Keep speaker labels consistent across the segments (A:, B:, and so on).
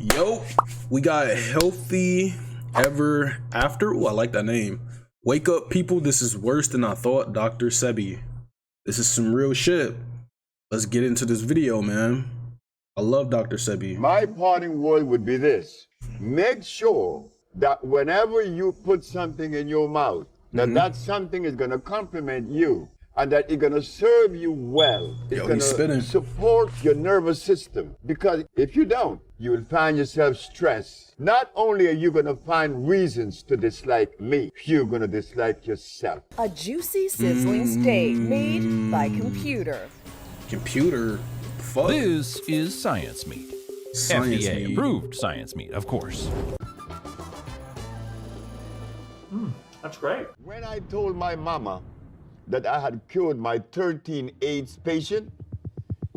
A: Yo, we got healthy ever after. Oh, I like that name. Wake up, people. This is worse than I thought. Dr. Sebi. This is some real shit. Let's get into this video, man. I love Dr. Sebi.
B: My parting word would be this. Make sure that whenever you put something in your mouth, that something is going to complement you and that it's going to serve you well. It's going to support your nervous system. Because if you don't, you will find yourself stressed. Not only are you going to find reasons to dislike me, you're going to dislike yourself.
C: A juicy, sizzling steak made by computer.
A: Computer? Fuck.
D: This is science meat. FDA approved science meat, of course.
E: That's great.
B: When I told my mama that I had cured my 13 AIDS patient,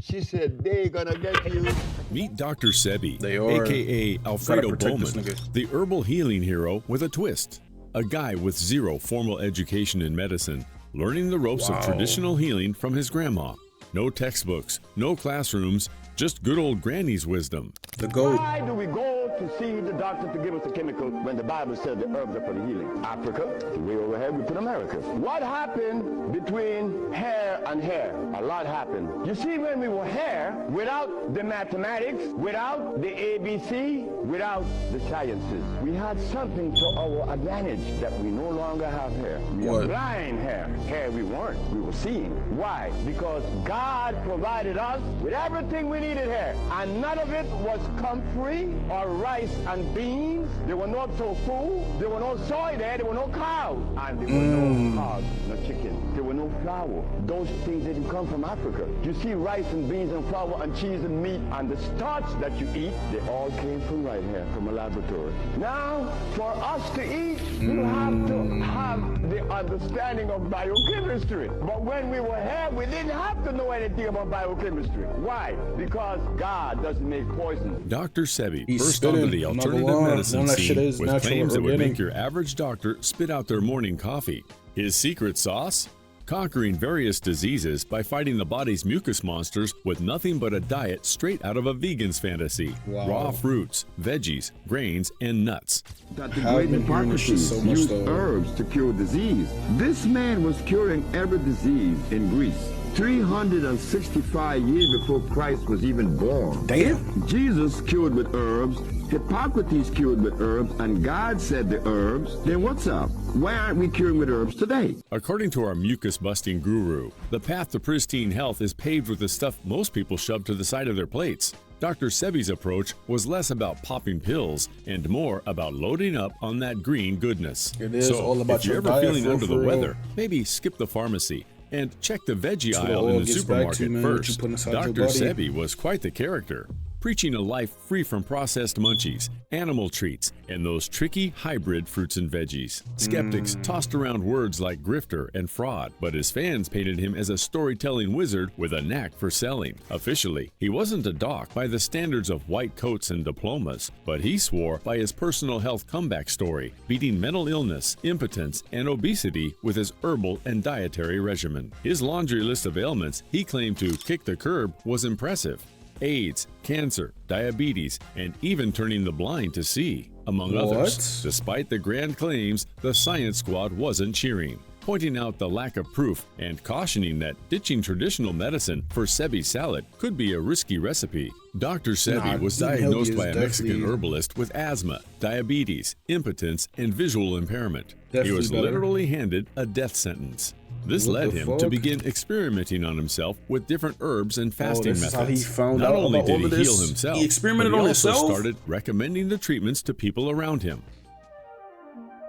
B: she said, they're gonna get you.
F: Meet Dr. Sebi,
A: are.
F: aka Alfredo Bowman, the herbal healing hero with a twist. A guy with zero formal education in medicine, learning the ropes of traditional healing from his grandma. No textbooks, no classrooms, just good old granny's wisdom.
A: The goat.
G: Why do we go to see the doctor to give us a chemical when the Bible said the herbs are for the healing? Africa, way over here, we put America. What happened between hair and hair? A lot happened. You see, when we were hair, without the mathematics, without the ABC, without the sciences, we had something to our advantage that we no longer have hair. We are blind hair. Hair we weren't. We were seeing. Why? Because God provided us with everything we needed here, and none of it was comfrey or rice and beans. There were no tofu, there were no soy there were no cows, and there were no hogs, no chicken, there were no flour. Those things didn't come from Africa. You see, rice and beans and flour and cheese and meat and the starch that you eat, they all came from right here, from a laboratory. Now, for us to eat, you have to have the understanding of biochemistry. But when we were here, we didn't have to know anything about biochemistry. Why? Because God doesn't make poison.
F: Dr. Sebi burst onto the alternative medicine scene with claims that would make your average doctor spit out their morning coffee. His secret sauce? Conquering various diseases by fighting the body's mucus monsters with nothing but a diet straight out of a vegan's fantasy. Raw fruits, veggies, grains, and nuts.
G: That the great Hippocrates used herbs to cure disease. This man was curing every disease in Greece 365 years before Christ was even born.
A: Damn.
G: Jesus cured with herbs, Hippocrates cured with herbs, and God said the herbs. Then what's up? Why aren't we curing with herbs today?
F: According to our mucus-busting guru, the path to pristine health is paved with the stuff most people shove to the side of their plates. Dr. Sebi's approach was less about popping pills and more about loading up on that green goodness.
A: It is all about
F: if you're ever feeling under the weather, maybe skip the pharmacy and check the veggie aisle in the supermarket first. Dr. Sebi was quite the character, preaching a life free from processed munchies, animal treats, and those tricky hybrid fruits and veggies. Skeptics tossed around words like grifter and fraud, but his fans painted him as a storytelling wizard with a knack for selling. Officially, he wasn't a doc by the standards of white coats and diplomas, but he swore by his personal health comeback story, beating mental illness, impotence, and obesity with his herbal and dietary regimen. His laundry list of ailments he claimed to kick the curb was impressive. AIDS, cancer, diabetes, and even turning the blind to see, among others. Despite the grand claims, the science squad wasn't cheering, pointing out the lack of proof and cautioning that ditching traditional medicine for Sebi salad could be a risky recipe. Dr. Sebi was diagnosed by a Mexican herbalist with asthma, diabetes, impotence, and visual impairment. He was literally handed a death sentence. This led him to begin experimenting on himself with different herbs and fasting methods.
A: How he found
F: Not
A: out
F: only
A: about
F: did
A: all of
F: he
A: this,
F: heal himself,
A: he experimented
F: but he
A: on
F: also
A: himself?
F: started recommending the treatments to people around him.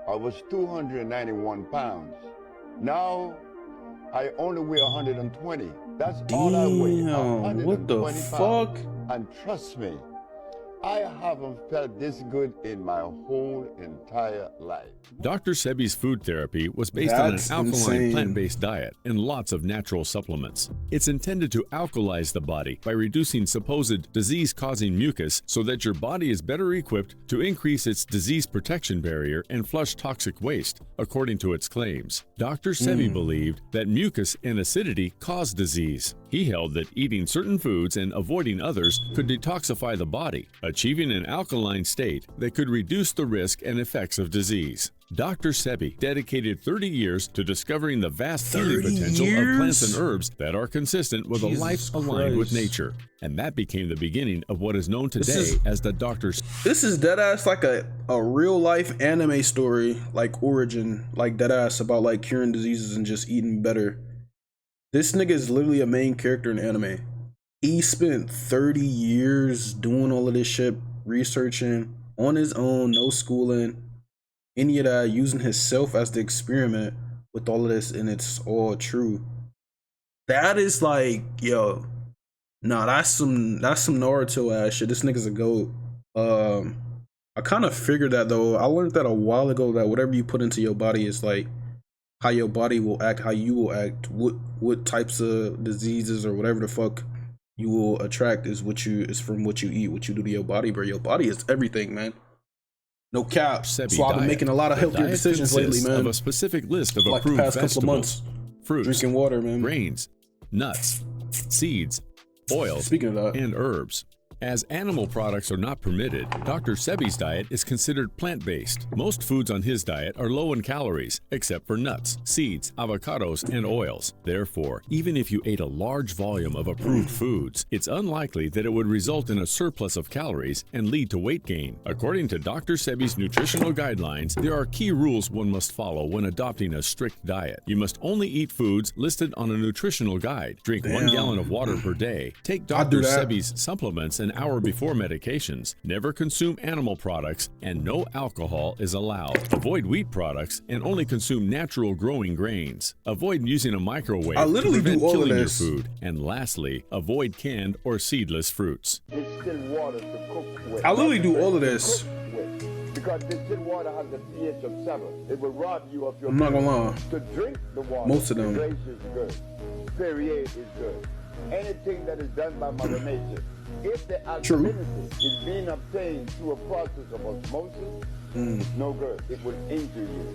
B: I was 291 pounds. Now, I only weigh 120. That's all I weigh.
A: What the fuck?
B: And trust me, I haven't felt this good in my whole entire life.
F: Dr. Sebi's food therapy was based on an alkaline plant-based diet and lots of natural supplements. It's intended to alkalize the body by reducing supposed disease-causing mucus so that your body is better equipped to increase its disease protection barrier and flush toxic waste, according to its claims. Dr. Sebi believed that mucus and acidity cause disease. He held that eating certain foods and avoiding others could detoxify the body, a achieving an alkaline state that could reduce the risk and effects of disease. Dr. Sebi dedicated 30 years to discovering the vast healing potential of plants and herbs that are consistent with a life aligned with nature. And that became the beginning of what is known today as the Dr.
A: This is deadass like a real life anime story, like origin, like deadass about like curing diseases and just eating better. This nigga is literally a main character in anime. He spent 30 years doing all of this shit, researching on his own, no schooling, any of that, using himself as the experiment with all of this, and it's all true. That is like, yo, nah, that's some Naruto ass shit. This nigga's a goat. I kind of figured that though. I learned that a while ago that whatever you put into your body is like how your body will act, how you will act, what types of diseases or whatever the fuck you will attract is from what you eat, what you do to your body, bro. Your body is everything, man. No cap.
F: Sebi
A: So I've been making a lot of healthier decisions lately, man.
F: Of a specific list of
A: like
F: approved
A: the past
F: vegetables,
A: couple of months,
F: fruits,
A: drinking water, man.
F: grains, nuts, seeds, oils,
A: Speaking of that,
F: and herbs. As animal products are not permitted, Dr. Sebi's diet is considered plant-based. Most foods on his diet are low in calories, except for nuts, seeds, avocados, and oils. Therefore, even if you ate a large volume of approved foods, it's unlikely that it would result in a surplus of calories and lead to weight gain. According to Dr. Sebi's nutritional guidelines, there are key rules one must follow when adopting a strict diet. You must only eat foods listed on a nutritional guide, drink 1 gallon of water per day, take Dr. Sebi's supplements an hour before medications, never consume animal products, and no alcohol is allowed. Avoid wheat products and only consume natural growing grains. Avoid using a microwave
A: I literally
F: to prevent
A: do all of
F: killing your
A: this.
F: food. And lastly, avoid canned or seedless fruits.
B: Distilled water to cook with.
A: I literally do all of this.
B: Because distilled water has a pH of 7. It will rob you of your.
A: I'm not gonna lie.
B: To drink the water.
A: Most of them.
B: Grace is good. Perrier is good. Anything that is done by Mother Nature. If the alkalinity is being obtained through a process of osmosis, it's no good. It will injure you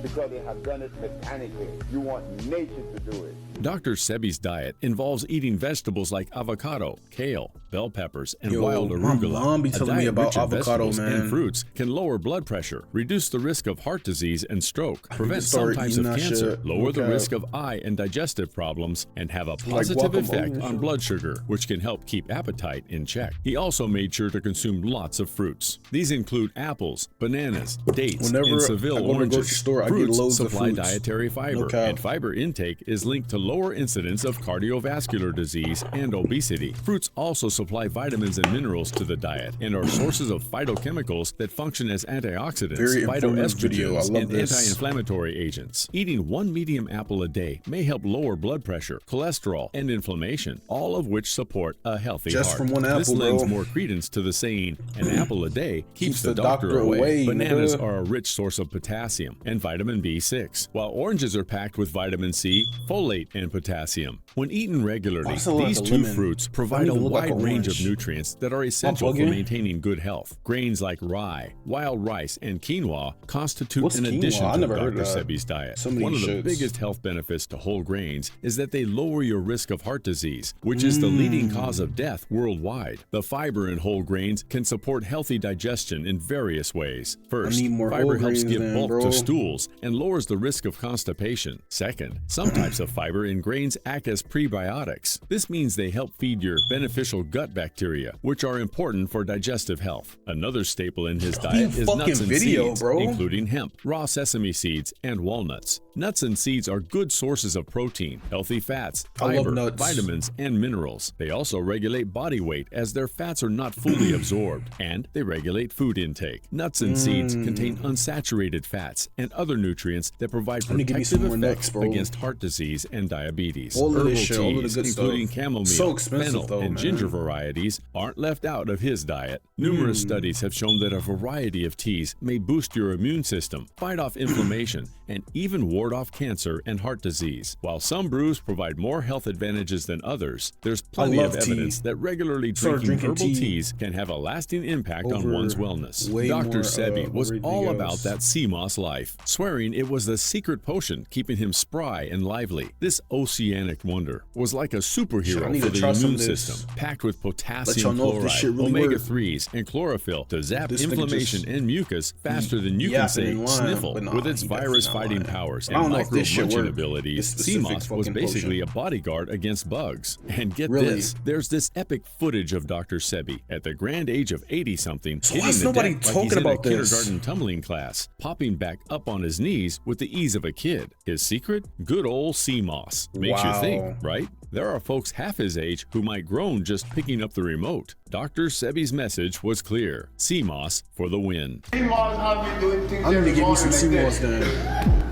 B: because they have done it mechanically. You want nature to do it.
F: Dr. Sebi's diet involves eating vegetables like avocado, kale, bell peppers, and wild
A: my
F: arugula.
A: mom be telling me about avocado, man.
F: And fruits can lower blood pressure, reduce the risk of heart disease and stroke, prevent some
A: start
F: types of
A: eating that
F: cancer,
A: shit.
F: lower the
A: Okay.
F: risk of eye and digestive problems, and have a positive effect on blood sugar, which can help keep appetite in check. He also made sure to consume lots of fruits. These include apples, bananas, dates,
A: Whenever
F: and Seville
A: I go to the
F: oranges.
A: grocery store, I get
F: Fruits
A: loads of
F: supply
A: fruits.
F: dietary fiber,
A: No cap.
F: and fiber intake is linked to lower incidence of cardiovascular disease and obesity. Fruits also supply vitamins and minerals to the diet and are sources of phytochemicals that function as antioxidants,
A: Very informative video. I
F: phytoestrogens,
A: love
F: and
A: this.
F: anti-inflammatory agents. Eating 1 medium apple a day may help lower blood pressure, cholesterol, and inflammation, all of which support a healthy
A: Just
F: heart.
A: from one
F: This
A: apple,
F: lends
A: bro.
F: more credence to the saying, an apple a day keeps the
A: doctor
F: doctor away.
A: away,
F: Bananas
A: nigga.
F: are a rich source of potassium and vitamin B6, while oranges are packed with vitamin C, folate, and potassium. When eaten regularly,
A: Also like
F: these
A: a
F: two
A: lemon.
F: fruits provide
A: Don't
F: a
A: even look like
F: wide
A: an
F: range of
A: orange.
F: nutrients that are essential for
A: buggy.
F: maintaining good health. Grains like rye, wild rice, and quinoa constitute
A: What's
F: an
A: quinoa?
F: addition
A: I
F: to
A: never heard
F: Dr.
A: of that.
F: Sebi's diet.
A: So many
F: One of the
A: shits.
F: biggest health benefits to whole grains is that they lower your risk of heart disease, which is the leading cause of death worldwide. The fiber in whole grains can support healthy digestion in various ways. First,
A: need more
F: fiber
A: whole
F: helps
A: grains
F: give
A: then,
F: bulk
A: bro.
F: to stools and lowers the risk of constipation. Second, some types of fiber in grains act as prebiotics. This means they help feed your beneficial gut bacteria, which are important for digestive health. Another staple in his diet is
A: fucking
F: nuts and
A: video,
F: seeds,
A: bro.
F: including hemp, raw sesame seeds, and walnuts. Nuts and seeds are good sources of protein, healthy fats,
A: I love
F: fiber,
A: nuts.
F: vitamins, and minerals. They also regulate body weight as their fats are not fully absorbed, and they regulate food intake. Nuts and seeds contain unsaturated fats and other nutrients that provide
A: need to give me some
F: protective
A: more
F: effects
A: nuts, bro.
F: against heart disease and diabetes.
A: All of
F: Herbal
A: this shit, all of the
F: teas,
A: good
F: including
A: stuff.
F: chamomile,
A: So expensive,
F: fennel,
A: though,
F: and
A: man.
F: ginger varieties, aren't left out of his diet. Numerous studies have shown that a variety of teas may boost your immune system, fight off inflammation, and even ward off cancer and heart disease. While some brews provide more health advantages than others, there's plenty of
A: love tea.
F: evidence that regularly
A: Started
F: drinking herbal
A: drinking tea
F: teas can have a lasting impact on
A: over
F: one's wellness.
A: way
F: Dr.
A: more,
F: Sebi was
A: everything
F: all
A: else.
F: about that sea moss life, swearing it was the secret potion keeping him spry and lively. This oceanic wonder, was like a superhero
A: need
F: for
A: to
F: the
A: try some
F: immune
A: of this.
F: system, packed with
A: Let y'all
F: potassium
A: know if this shit
F: chloride,
A: really work.
F: omega-3s, and chlorophyll to zap
A: This nigga
F: inflammation
A: just
F: and mucus faster than you can
A: yapping
F: say
A: in line,
F: sniffle.
A: but nah,
F: With its
A: he definitely not
F: virus-fighting
A: lying.
F: powers
A: But I
F: and
A: don't know if this shit
F: micro-munching
A: work.
F: abilities,
A: This
F: sea
A: specific
F: moss was
A: fucking
F: basically
A: potion.
F: a bodyguard against bugs. And get
A: Really?
F: this, there's this epic footage of Dr. Sebi at the grand age of 80-something,
A: So
F: hitting
A: why's
F: the
A: nobody
F: deck like
A: talking
F: he's in a
A: about this?
F: kindergarten tumbling class, popping back up on his knees with the ease of a kid. His secret? Good old sea moss. Makes you think, right? There are folks half his age who might groan just picking up the remote. Dr. Sebi's message was clear. Sea moss for the win.
B: Sea moss have me doing things
A: I need to
B: every
A: give me
B: morning
A: some
B: like
A: sea
B: this.
A: moss then.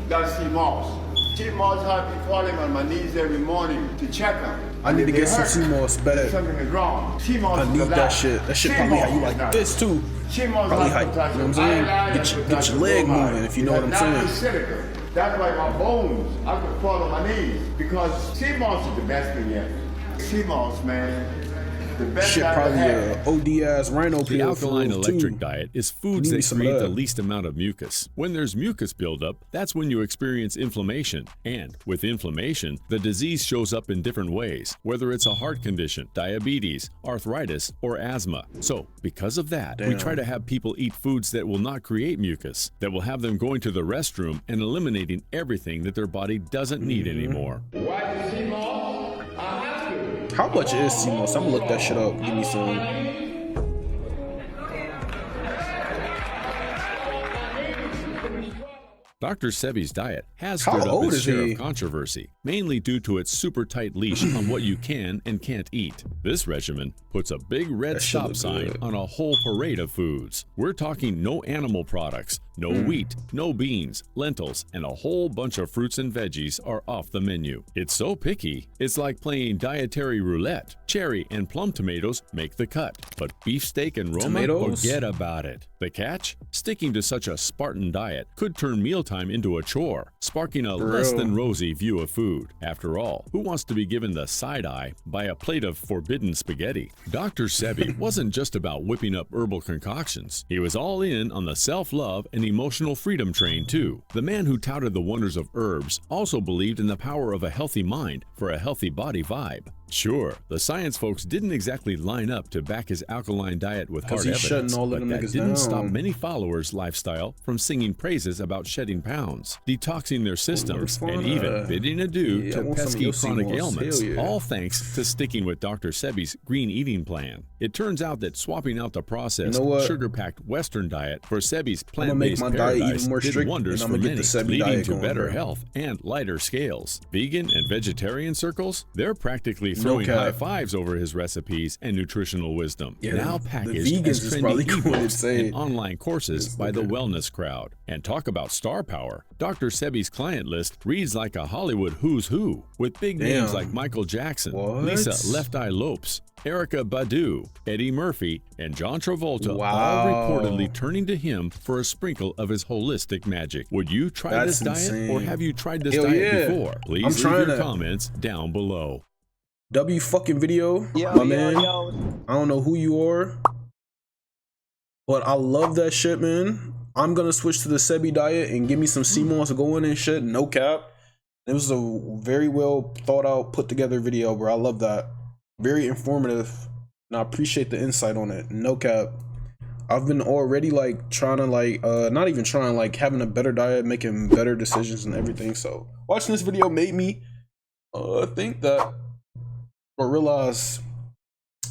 B: That's sea moss. Sea moss have me falling on my knees every morning to check them.
A: I need to get some sea moss better.
B: Something is wrong. Sea moss
A: I
B: is
A: need that
B: alive.
A: shit. That shit
B: Sea
A: probably how
B: moss
A: you
B: is
A: like
B: alive.
A: this too.
B: Sea moss
A: Probably
B: has
A: how, you know what I'm
B: potassium
A: saying?
B: iodine
A: Get
B: and
A: your
B: potassium
A: leg
B: chloride.
A: moving if you know what I'm
B: That's
A: saying.
B: acidic. That's why my bones, I could fall on my knees. Because sea moss is the best thing yet. Sea moss, man. The best
A: Shit
B: I've
A: probably
B: had.
A: a OD ass rhino
F: The
A: pill
F: alkaline
A: for
F: electric
A: too.
F: diet is
A: Need
F: foods
A: me
F: that
A: some of
F: create the
A: that.
F: least amount of mucus. When there's mucus buildup, that's when you experience inflammation. And with inflammation, the disease shows up in different ways, whether it's a heart condition, diabetes, arthritis, or asthma. So, because of that, we
A: Damn.
F: try to have people eat foods that will not create mucus, that will have them going to the restroom and eliminating everything that their body doesn't need
A: Mm-hmm.
F: anymore.
B: Why the sea moss? I have to.
A: How much is sea moss? I'm gonna look that shit up. Give me some.
F: Dr. Sebi's diet has
A: How
F: stirred up
A: old
F: its
A: is
F: share
A: he?
F: of controversy, mainly due to its super tight leash on what you can and can't eat. This regimen puts a big red
A: That shit
F: stop
A: look
F: sign
A: good.
F: on a whole parade of foods. We're talking no animal products, no wheat, no beans, lentils, and a whole bunch of fruits and veggies are off the menu. It's so picky, it's like playing dietary roulette. Cherry and plum tomatoes make the cut, but beefsteak and Roma,
A: Tomatoes?
F: forget about it. The catch? Sticking to such a Spartan diet could turn mealtime into a chore, sparking a less
A: real.
F: than rosy view of food. After all, who wants to be given the side eye by a plate of forbidden spaghetti? Dr. Sebi wasn't just about whipping up herbal concoctions. He was all in on the self-love and emotional freedom train too. The man who touted the wonders of herbs also believed in the power of a healthy mind for a healthy body vibe. Sure, the science folks didn't exactly line up to back his alkaline diet with
A: 'Cause
F: hard
A: he's
F: evidence,
A: shutting all of
F: but
A: them
F: that
A: niggas
F: didn't stop
A: down.
F: many followers' lifestyle from singing praises about shedding pounds, detoxing their systems, and even bidding adieu
A: Yeah, I
F: to
A: want some of
F: pesky
A: your sea
F: chronic
A: moss.
F: ailments,
A: Hell yeah.
F: all thanks to sticking with Dr. Sebi's green eating plan. It turns out that swapping out the processed,
A: You know what?
F: sugar-packed Western diet for Sebi's
A: I'ma make
F: plant-based
A: my diet even
F: paradise
A: more
F: did
A: strict,
F: wonders
A: and
F: for
A: I'ma get
F: many,
A: the Sebi
F: leading
A: diet
F: to
A: going,
F: better
A: bro.
F: health and lighter scales. Vegan and vegetarian circles, they're practically
A: No
F: throwing
A: cap.
F: high fives over his recipes and nutritional wisdom.
A: Yeah,
F: Now
A: the
F: packaged
A: vegans
F: as
A: is
F: trendy
A: probably going
F: ebooks
A: insane.
F: and online courses by the wellness crowd. And talk about star power. Dr. Sebi's client list reads like a Hollywood who's who, with big names
A: Damn.
F: like Michael Jackson,
A: What?
F: Lisa Left Eye Lopes, Erica Badu, Eddie Murphy, and John Travolta,
A: Wow.
F: all reportedly turning to him for a sprinkle of his holistic magic. Would you try
A: That's
F: this diet,
A: insane.
F: or have you tried this
A: Hell
F: diet
A: yeah.
F: before? Please
A: I'm
F: leave
A: trying
F: your
A: that.
F: comments down below.
A: W fucking video, my man. I don't know who you are, but I love that shit, man. I'm gonna switch to the Sebi diet and give me some sea moss going and shit. No cap. It was a very well thought out, put together video, bro. I love that. Very informative, and I appreciate the insight on it. No cap. I've been already like trying to like not even trying, like having a better diet, making better decisions and everything. So watching this video made me think that, or realize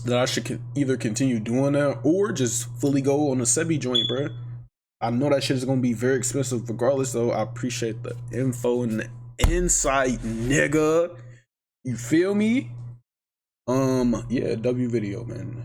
A: that I should either continue doing that or just fully go on the Sebi joint, bro. I know that shit is gonna be very expensive regardless, though. I appreciate the info and the insight, nigga. You feel me? Yeah, W video, man.